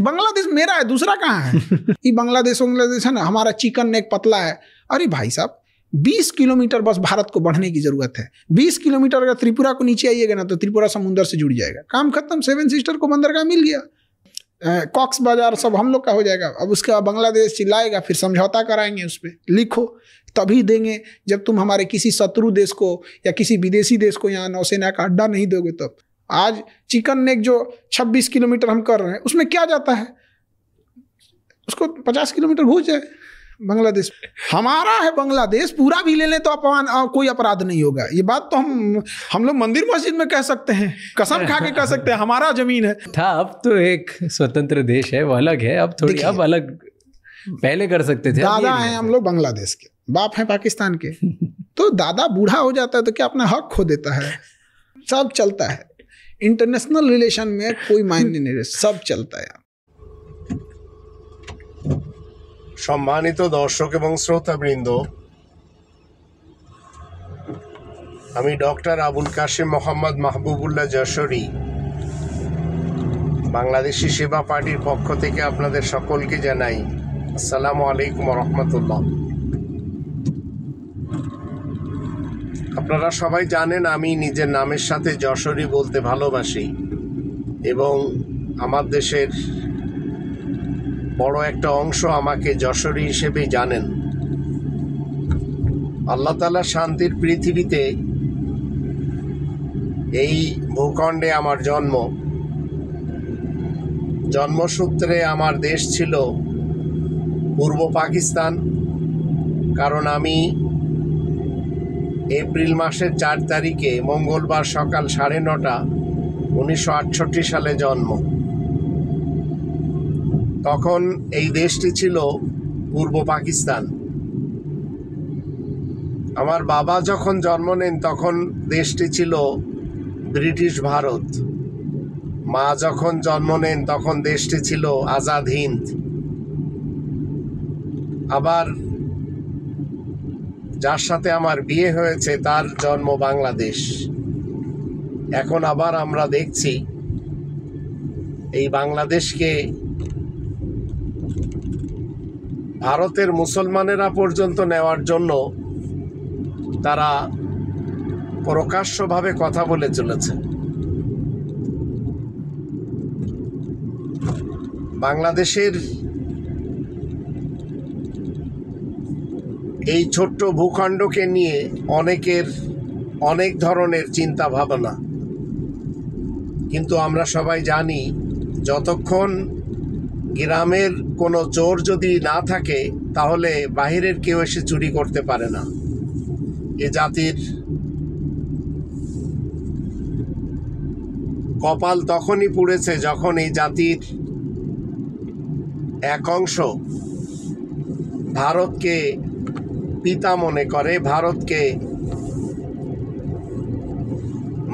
बांग्लादेश मेरा है, दूसरा कहाँ है? ये बांग्लादेश है ना, हमारा चिकन नेक पतला है। अरे भाई साहब 20 किलोमीटर बस भारत को बढ़ने की जरूरत है। 20 किलोमीटर अगर त्रिपुरा को नीचे आइएगा ना तो त्रिपुरा समुद्र से जुड़ जाएगा, काम खत्म। 7 सिस्टर को बंदरगाह मिल गया, कॉक्स बाजार सब हम लोग का हो जाएगा। अब उसके बाद बांग्लादेश चिल्लाएगा, फिर समझौता कराएंगे, उस पर लिखो तभी देंगे जब तुम हमारे किसी शत्रु देश को या किसी विदेशी देश को यहाँ नौसेना का अड्डा नहीं दोगे तब। आज चिकन नेक जो 26 किलोमीटर हम कर रहे हैं उसमें क्या जाता है, उसको 50 किलोमीटर घुस जाए बांग्लादेश। हमारा है बांग्लादेश, पूरा भी ले लें तो अपमान कोई अपराध नहीं होगा। ये बात तो हम लोग मंदिर मस्जिद में कह सकते हैं, कसम खा के कह सकते हैं, हमारा जमीन है। था अब तो एक स्वतंत्र देश है, वो अलग है। अब थोड़ी अब अलग पहले कर सकते थे। दादा हैं हम लोग बांग्लादेश के, बाप हैं पाकिस्तान के। तो दादा बूढ़ा हो जाता है तो क्या अपना हक खो देता है? सब चलता है इंटरनेशनल रिलेशन में, कोई मायने नहीं रहे, सब चलता है। সম্মানিত দর্শক এবং শ্রোতাবৃন্দ, আমি ডক্টর আবুল কাশেম মোহাম্মদ মাহবুবুল্লাহ যশোরী বাংলাদেশি সেবা পার্টির পক্ষ থেকে আপনাদের সকলকে জানাই আসসালামু আলাইকুম ওয়া রাহমাতুল্লাহ। আপনারা সবাই জানেন আমি নিজের নামের সাথে যশোরী বলতে ভালোবাসি এবং আমার দেশের বড় একটা অংশ আমাকে যশোরী হিসেবেই জানেন। আল্লাহ তাআলা শান্তির পৃথিবীতে এই ভূখণ্ডে আমার জন্মসূত্রে আমার দেশ ছিল পূর্ব পাকিস্তান। কারণ আমি এপ্রিল মাসের 4 তারিখে মঙ্গলবার সকাল 9:30 1968 সালে জন্ম। তখন এই দেশটি ছিল পূর্ব পাকিস্তান। আমার বাবা যখন জন্ম নেন তখন দেশটি ছিল ব্রিটিশ ভারত। মা যখন জন্ম নেন তখন দেশটি ছিল আজাদ হিন্দ। আবার যার সাথে আমার বিয়ে হয়েছে তার জন্ম বাংলাদেশ। এখন আবার আমরা দেখছি এই বাংলাদেশকে ভারতের মুসলমানেরা পর্যন্ত নেওয়ার জন্য তারা প্রকাশ্যভাবে কথা বলে চলেছে। বাংলাদেশের এই ছোট্ট ভূখণ্ডকে নিয়ে অনেকের অনেক ধরনের চিন্তা ভাবনা, কিন্তু আমরা সবাই জানি যতক্ষণ গ্রামের কোনো চোর যদি না থাকে তাহলে বাহিরের কেউ এসে চুরি করতে পারে না। এ জাতির কপাল তখনই পুড়েছে যখন এই জাতির এক অংশ ভারতকে পিতা মনে করে, ভারতকে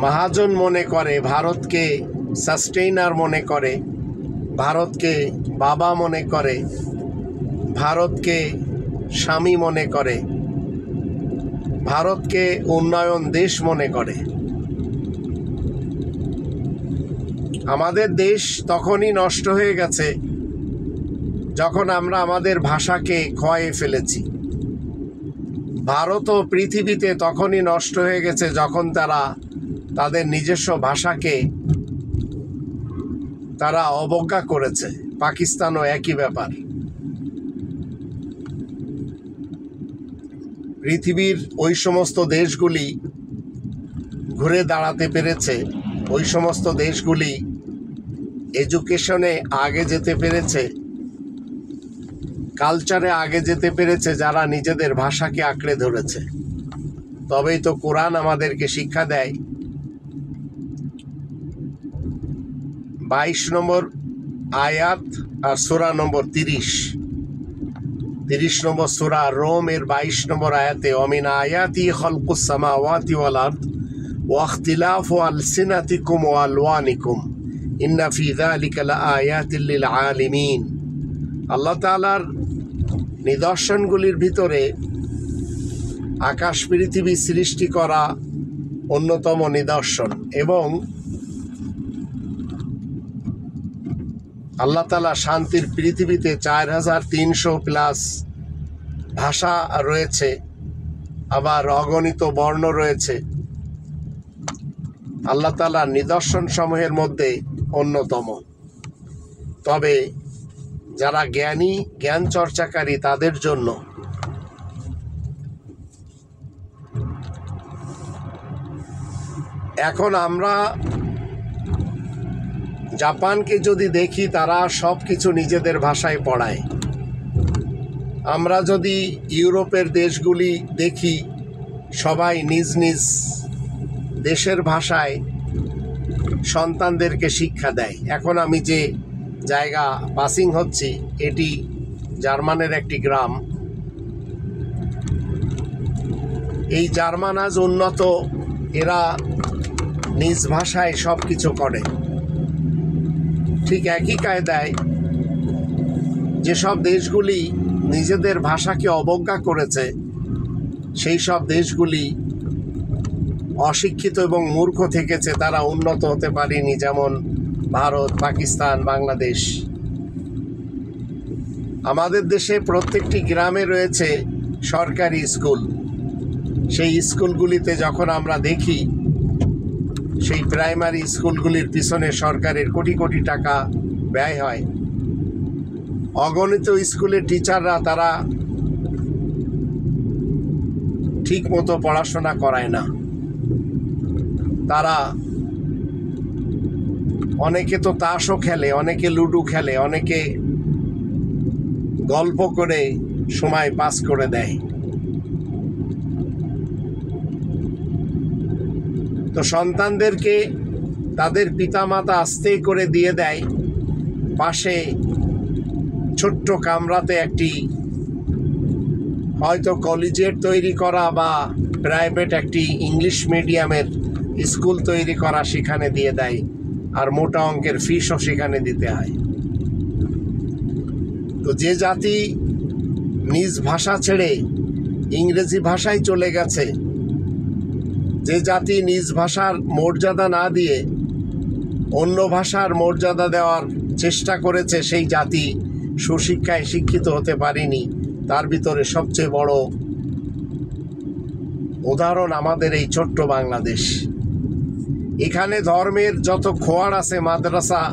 মহাজন মনে করে, ভারতকে সাস্টেইনার মনে করে, ভারতকে বাবা মনে করে, ভারতকে স্বামী মনে করে, ভারতকে উন্নয়ন দেশ মনে করে। আমাদের দেশ তখনই নষ্ট হয়ে গেছে যখন আমরা আমাদের ভাষাকে খোয়ায়ে ফেলেছি। ভারত ও পৃথিবীতে তখনই নষ্ট হয়ে গেছে যখন তারা তাদের নিজস্ব ভাষাকে তারা অবজ্ঞা করেছে। পাকিস্তানও একই ব্যাপার। পৃথিবীর ওই সমস্ত দেশগুলি ঘুরে দাঁড়াতে পেরেছে, ওই সমস্ত দেশগুলি এডুকেশনে আগে যেতে পেরেছে, কালচারে আগে যেতে পেরেছে যারা নিজেদের ভাষাকে আঁকড়ে ধরেছে। তবেই তো কোরআন আমাদেরকে শিক্ষা দেয়। 22 নম্বর আয়াত আর সূরা নম্বর 30 নম্বর সূরা রোম এর 22 নম্বর আয়াতে অমিন আয়াতি খালকুস সামাওয়াতি ওয়াল আরদ ওয়া ইখতিলাফু আলসিনাতিকুম ওয়া আলওয়ানিকুম ইন্না ফি যালিকা লাআয়াতিল লিল আলিমিন। আল্লাহ তাআলার নিদর্শনগুলির ভিতরে আকাশ পৃথিবী সৃষ্টি করা অন্যতম নিদর্শন এবং আল্লাহ তাআলা শান্তির পৃথিবীতে 4300+ ভাষা রয়েছে, আবার অগণিত বর্ণ রয়েছে। আল্লাহ তাআলার নিদর্শন সমূহের মধ্যে অন্যতম। তবে যারা জ্ঞানী, জ্ঞান চর্চাকারী, তাদের জন্য এখন আমরা জাপানকে যদি দেখি, তারা সব কিছু নিজেদের ভাষায় পড়ায়। আমরা যদি ইউরোপের দেশগুলি দেখি, সবাই নিজ নিজ দেশের ভাষায় সন্তানদেরকে শিক্ষা দেয়। এখন আমি যে জায়গা পাসিং হচ্ছি, এটি জার্মানের একটি গ্রাম। এই জার্মান আজ উন্নত, এরা নিজ ভাষায় সব কিছু করে। ঠিক একই কায়দায় যেসব দেশগুলি নিজেদের ভাষাকে অবজ্ঞা করেছে, সেই সব দেশগুলি অশিক্ষিত এবং মূর্খ থেকেছে, তারা উন্নত হতে পারেনি। যেমন ভারত, পাকিস্তান, বাংলাদেশ। আমাদের দেশে প্রত্যেকটি গ্রামে রয়েছে সরকারি স্কুল। সেই স্কুলগুলিতে যখন আমরা দেখি, সেই প্রাইমারি স্কুলগুলির পিছনে সরকারের কোটি কোটি টাকা ব্যয় হয়। অগণিত স্কুলের টিচাররা তারা ঠিক মতো পড়াশোনা করায় না। তারা অনেকে তো তাসও খেলে, অনেকে লুডো খেলে, অনেকে গল্প করে সময় পাস করে দেয়। তো সন্তানদেরকে তাদের পিতামাতা আস্তে করে দিয়ে দেয় পাশে ছোট্ট কামরাতে একটি হয়তো কলেজের তৈরি করা বা প্রাইভেট একটি ইংলিশ মিডিয়ামের স্কুল তৈরি করা, সেখানে দিয়ে দেয়। আর মোটা অঙ্কের ফিসও সেখানে দিতে হয়। তো যে জাতি নিজ ভাষা ছেড়ে ইংরেজি ভাষায় চলে গেছে, যে জাতি নিজ ভাষার মর্যাদা না দিয়ে অন্য ভাষার মর্যাদা দেওয়ার চেষ্টা করেছে, সেই জাতি সুশিক্ষায় শিক্ষিত হতে পারেনি। তার ভিতরে সবচেয়ে বড় উদাহরণ আমাদের এই ছোট্ট বাংলাদেশ। এখানে ধর্মের যত খোয়ার আছে মাদ্রাসা,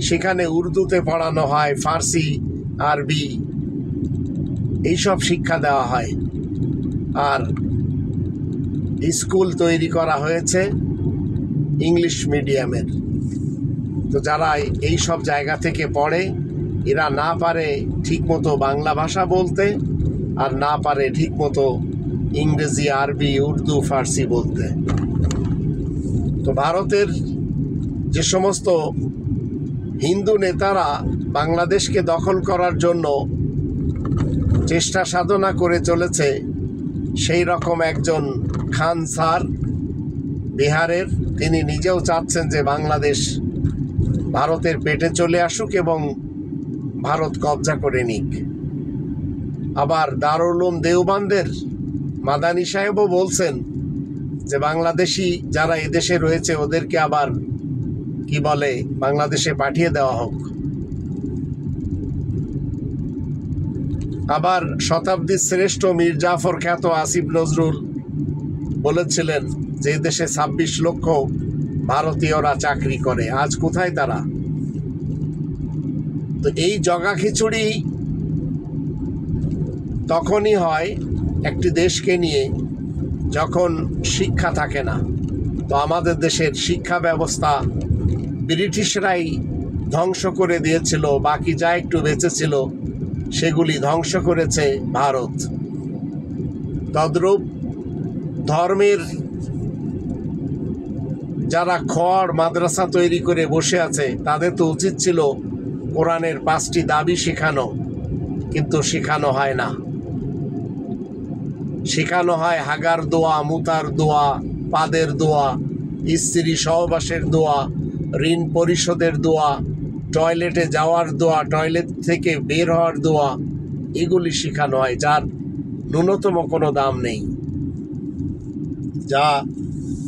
সেখানে উর্দুতে পড়ানো হয়, ফার্সি, আরবি এইসব শিক্ষা দেওয়া হয়। আর স্কুল তৈরি করা হয়েছে ইংলিশ মিডিয়ামের। তো যারা এই সব জায়গা থেকে পড়ে, এরা না পারে ঠিকমতো বাংলা ভাষা বলতে, আর না পারে ঠিকমতো ইংরেজি, আরবি, উর্দু, ফার্সি বলতে। তো ভারতের যে সমস্ত হিন্দু নেতারা বাংলাদেশকে দখল করার জন্য চেষ্টা সাধনা করে চলেছে, সেই রকম একজন খান স্যার বিহারের, তিনি নিজেও চাচ্ছেন যে বাংলাদেশ ভারতের পেটে চলে আসুক এবং ভারত কবজা করে নিক। আবার দারুল উলুম দেওবন্দের মাদানী সাহেবও বলছেন যে বাংলাদেশি যারা এদেশে রয়েছে, ওদেরকে আবার কি বলে, বাংলাদেশে পাঠিয়ে দেওয়া হোক। আবার শতাব্দীর শ্রেষ্ঠ মীর জাফর খ্যাত আসিফ নজরুল বলেছিলেন যে দেশে 26 লক্ষ ভারতীয়রা চাকরি করে। আজ কোথায় তারা? তো এই জগা খিচুড়ি তখনই হয় একটি দেশকে নিয়ে, যখন শিক্ষা থাকে না। তো আমাদের দেশের শিক্ষা ব্যবস্থা ব্রিটিশরাই ধ্বংস করে দিয়েছিল, বাকি যা একটু বেঁচে ছিল সেগুলি ধ্বংস করেছে ভারত। তদ্রূপ ধর্মের যারা খড় মাদ্রাসা তৈরি করে বসে আছে, তাদের তো উচিত ছিল কোরআনের 5টি দাবি শেখানো, কিন্তু শেখানো হয় না। শেখানো হয় হাগার দোয়া, মুতার দোয়া, পাদের দোয়া, স্ত্রী সহবাসের দোয়া, ঋণ পরিশোধের দোয়া, টয়লেটে যাওয়ার দোয়া, টয়লেট থেকে বের হওয়ার দোয়া, এগুলি শেখানো হয়, যার ন্যূনতম কোনো দাম নেই, যা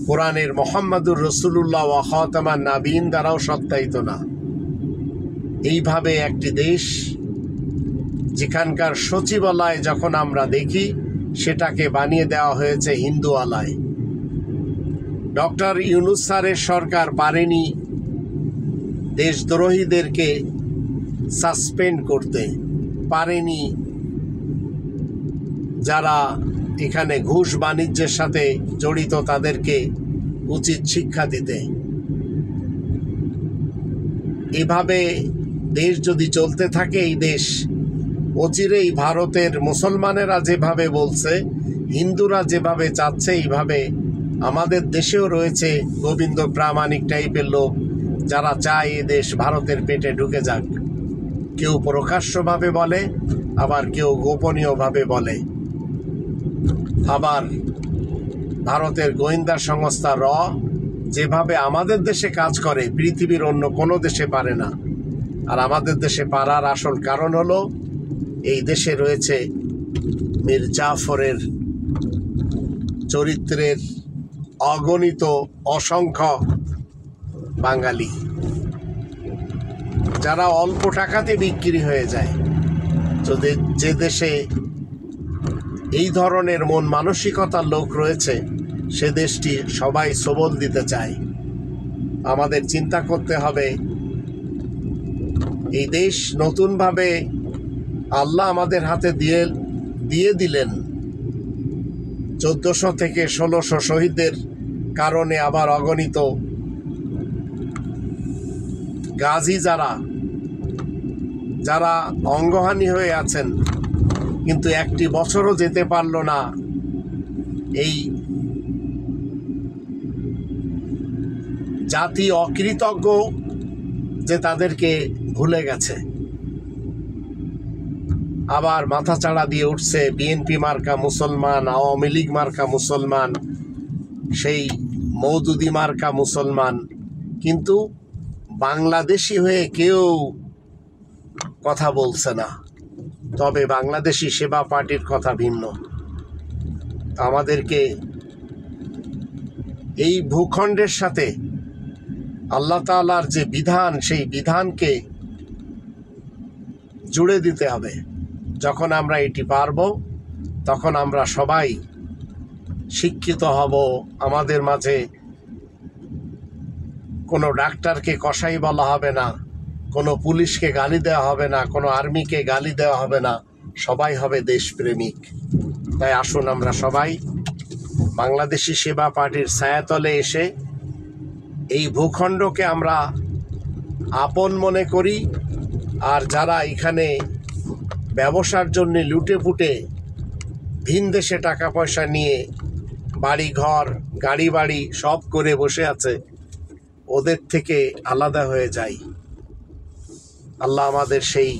কোরআনের মুহাম্মাদুর রাসূলুল্লাহ ওয়া খাতামান নাবিয়িন দ্বারাও সত্যায়িত না। এইভাবে একটি দেশ যেখানকার সচিবালয় যখন আমরা দেখি সেটাকে বানিয়ে দেওয়া হয়েছে হিন্দুয়ালয়। ডক্টর ইউনূস স্যারের সরকার পারেনি দেশদ্রোহীদেরকে সাসপেন্ড করতে, পারেনি যারা এখানে ঘুষ বাণিজ্যের সাথে জড়িত তাদেরকে উচিত শিক্ষা দিতে। এভাবে দেশ যদি চলতে থাকে, এই দেশ অচিরেই ভারতের মুসলমানেরা যেভাবে বলছে, হিন্দুরা যেভাবে চাচ্ছে, এইভাবে আমাদের দেশেও রয়েছে গোবিন্দ প্রামাণিক টাইপের লোক যারা চায় এ দেশ ভারতের পেটে ঢুকে যাক। কেউ প্রকাশ্যভাবে বলে, আবার কেউ গোপনীয়ভাবে বলে। আবার ভারতের গোয়েন্দা সংস্থা র যেভাবে আমাদের দেশে কাজ করে পৃথিবীর অন্য কোনো দেশে পারে না। আর আমাদের দেশে পারার আসল কারণ হলো এই দেশে রয়েছে মীর জাফরের চরিত্রের অগণিত অসংখ্য বাঙালি যারা অল্প টাকাতে বিক্রি হয়ে যায়। যদি যে দেশে এই ধরনের মন মানসিকতার লোক রয়েছে, সে দেশটি সবাই সবল দিতে চায়। আমাদের চিন্তা করতে হবে, এই দেশ নতুনভাবে আল্লাহ আমাদের হাতে দিয়ে দিলেন। 1400 থেকে 1600 শহীদদের কারণে আবার অগণিত গাজী যারা অঙ্গহানি হয়ে আছেন, কিন্তু একটি বছরও যেতে পারল না এই জাতি অকৃতজ্ঞ যে তাদেরকে ভুলে গেছে। আবার মাথাচাড়া দিয়ে উঠছে বিএনপি মার্কা মুসলমান, আওয়ামী লীগ মার্কা মুসলমান, সেই মওদুদি মার্কা মুসলমান, কিন্তু বাংলাদেশি হয়ে কেউ কথা বলছে না। তবে বাংলাদেশি সেবা পার্টির কথা ভিন্ন। আমাদেরকে এই ভূখণ্ডের সাথে আল্লাহ তাআলার যে বিধান, সেই বিধানকে জুড়ে দিতে হবে। যখন আমরা এটি পারব, তখন আমরা সবাই শিক্ষিত হব। আমাদের মাঝে কোনো ডাক্তারকে কসাই বলা হবে না, কোনো পুলিশকে গালি দেওয়া হবে না, কোনো আর্মিকে গালি দেওয়া হবে না, সবাই হবে দেশপ্রেমিক। তাই আসুন আমরা সবাই বাংলাদেশি সেবা পার্টির ছায়াতলে এসে এই ভূখণ্ডকে আমরা আপন মনে করি। আর যারা এখানে ব্যবসার জন্য লুটে পুটে ভিন দেশে টাকা পয়সা নিয়ে বাড়ি ঘর গাড়ি বাড়ি সব করে বসে আছে, ওদের থেকে আলাদা হয়ে যাই। আল্লাহ আমাদের সেই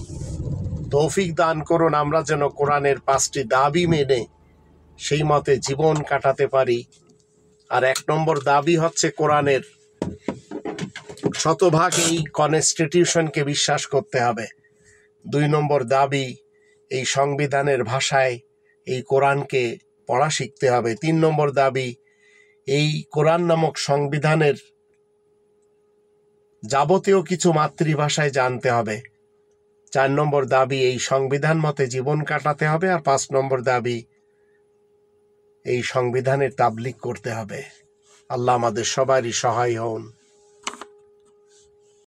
তৌফিক দান করুন, আমরা যেন কোরআনের 5টি দাবি মেনে সেই মতে জীবন কাটাতে পারি। আর 1 নম্বর দাবি হচ্ছে কোরআনের শতভাগ এই কনস্টিটিউশনকে বিশ্বাস করতে হবে। 2 নম্বর দাবি এই সংবিধানের ভাষায় এই কোরআনকে পড়া শিখতে হবে। 3 নম্বর দাবি এই কোরআন নামক সংবিধানের যাবতীয় কিছু মাতৃভাষায় জানতে হবে। 4 নম্বর দাবি এই সংবিধান মতে জীবন কাটাতে হবে। আর 5 নম্বর দাবি এই সংবিধানের তাবলীগ করতে হবে। আল্লাহ আমাদের সবারই সহায় হন।